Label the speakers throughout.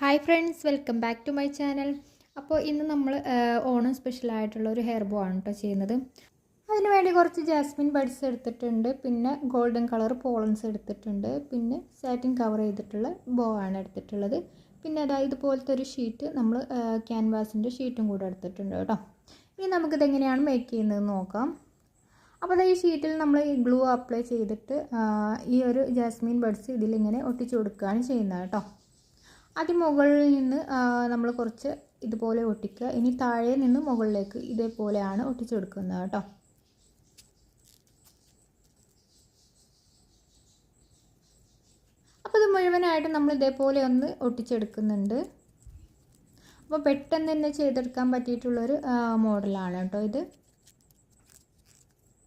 Speaker 1: Hi friends, welcome back to my channel. അപ്പോൾ ഇന്ന് നമ്മൾ ഓണം സ്പെഷ്യലായിട്ടുള്ള ഒരു ഹെയർ ബോ ആണ് കേട്ടോ ചെയ്യുന്നത്. അതിന് വേണ്ടി കുറച്ച് ജാസ്മിൻ ബഡ്സ് എടുത്തിട്ടുണ്ട്, പിന്നെ ഗോൾഡൻ കളർ പോളൻസ് എടുത്തിട്ടുണ്ട്, പിന്നെ സാറ്റിൻ കവർ ചെയ്തിട്ടുള്ള ബോ ആണ് എടുത്തിട്ടുള്ളത്. പിന്നെ അതായത് ഇതുപോലത്തെ ഒരു ഷീറ്റ് നമ്മൾ ക്യാൻവാസിൻ്റെ ഷീറ്റും കൂടെ എടുത്തിട്ടുണ്ട് കേട്ടോ. ഇനി നമുക്കിതെങ്ങനെയാണ് മേക്ക് ചെയ്യുന്നതെന്ന് നോക്കാം. അപ്പോൾ ഈ ഷീറ്റിൽ നമ്മൾ ഈ ഗ്ലൂ അപ്ലൈ ചെയ്തിട്ട് ഈ ഒരു ജാസ്മിൻ ബഡ്സ് ഇതിലിങ്ങനെ ഒട്ടിച്ചു കൊടുക്കുകയാണ് ചെയ്യുന്നത് കേട്ടോ. അതിമുകളിൽ നിന്ന് നമ്മൾ കുറച്ച് ഇതുപോലെ ഒട്ടിക്കുക. ഇനി താഴെ നിന്ന് മുകളിലേക്ക് ഇതേപോലെയാണ് ഒട്ടിച്ചെടുക്കുന്നത് കേട്ടോ. അപ്പോൾ ഇത് മുഴുവനായിട്ട് നമ്മൾ ഇതേപോലെ ഒന്ന് ഒട്ടിച്ചെടുക്കുന്നുണ്ട്. അപ്പോൾ പെട്ടെന്ന് തന്നെ ചെയ്തെടുക്കാൻ പറ്റിയിട്ടുള്ളൊരു മോഡലാണ് കേട്ടോ ഇത്.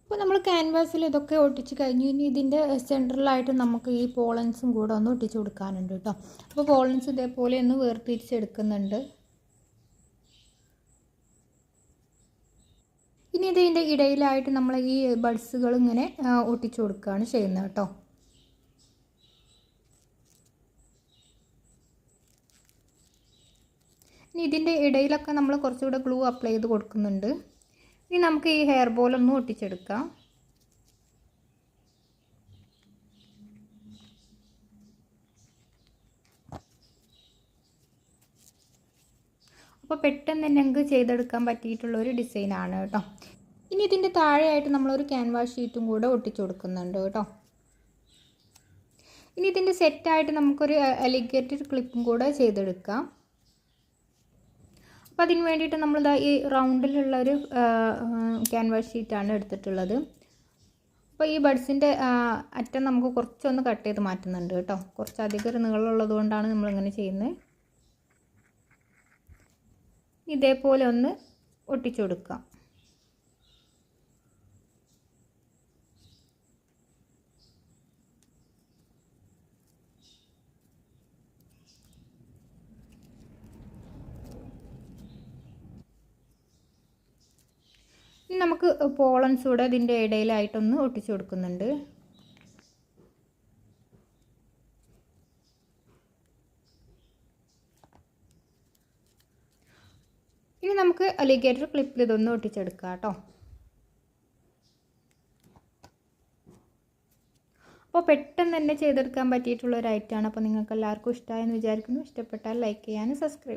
Speaker 1: അപ്പോൾ നമ്മൾ ക്യാൻവാസിൽ ഇതൊക്കെ ഒട്ടിച്ച് കഴിഞ്ഞു. ഇനി ഇതിൻ്റെ സെൻറ്ററിലായിട്ട് നമുക്ക് ഈ പോളൻസും കൂടെ ഒന്ന് ഒട്ടിച്ച് കൊടുക്കാനുണ്ട് കേട്ടോ. അപ്പോൾ പോളൻസ് ഇതേപോലെ ഒന്ന് വേർതിരിച്ചെടുക്കുന്നുണ്ട്. ഇനി ഇതിൻ്റെ ഇടയിലായിട്ട് നമ്മൾ ഈ ബഡ്സുകൾ ഇങ്ങനെ ഒട്ടിച്ചു കൊടുക്കുകയാണ് ചെയ്യുന്നത് കേട്ടോ. ഇനി ഇതിൻ്റെ ഇടയിലൊക്കെ നമ്മൾ കുറച്ചുകൂടെ ഗ്ലൂ അപ്ലൈ ചെയ്ത് കൊടുക്കുന്നുണ്ട്. ഇനി നമുക്ക് ഈ ഹെയർ ബോളൊന്ന് ഒട്ടിച്ചെടുക്കാം. അപ്പോൾ പെട്ടെന്ന് തന്നെ നമുക്ക് ചെയ്തെടുക്കാൻ പറ്റിയിട്ടുള്ളൊരു ഡിസൈനാണ് കേട്ടോ. ഇനി ഇതിൻ്റെ താഴെയായിട്ട് നമ്മളൊരു ക്യാൻവാസ് ഷീറ്റും കൂടെ ഒട്ടിച്ചു കൊടുക്കുന്നുണ്ട് കേട്ടോ. ഇനി ഇതിൻ്റെ സെറ്റായിട്ട് നമുക്കൊരു അലിഗേറ്റർ ക്ലിപ്പും കൂടെ ചെയ്തെടുക്കാം. അപ്പോൾ അതിന് വേണ്ടിയിട്ട് നമ്മളിതാ ഈ റൗണ്ടിലുള്ളൊരു ക്യാൻവാസ് ഷീറ്റാണ് എടുത്തിട്ടുള്ളത്. അപ്പോൾ ഈ ബഡ്സിൻ്റെ അറ്റം നമുക്ക് കുറച്ചൊന്ന് കട്ട് ചെയ്ത് മാറ്റുന്നുണ്ട് കേട്ടോ. കുറച്ചധികം നീളമുള്ളത് കൊണ്ടാണ് നമ്മളിങ്ങനെ ചെയ്യുന്നത്. ഇതേപോലെ ഒന്ന് ഒട്ടിച്ചു കൊടുക്കാം. ഇനി നമുക്ക് പോളൻസ് കൂടെ ഇതിൻ്റെ ഇടയിലായിട്ടൊന്ന് ഒട്ടിച്ചു കൊടുക്കുന്നുണ്ട്. ഇനി നമുക്ക് അലിഗേറ്റർ ക്ലിപ്പിൽ ഇതൊന്ന് ഒട്ടിച്ചെടുക്കാം കേട്ടോ. അപ്പോൾ പെട്ടെന്ന് തന്നെ ചെയ്തെടുക്കാൻ പറ്റിയിട്ടുള്ള ഒരു ഐറ്റമാണ്. അപ്പോൾ നിങ്ങൾക്ക് എല്ലാവർക്കും ഇഷ്ടമായെന്ന് വിചാരിക്കുന്നു. ഇഷ്ടപ്പെട്ടാൽ ലൈക്ക് ചെയ്യാനും സബ്സ്ക്രൈബ്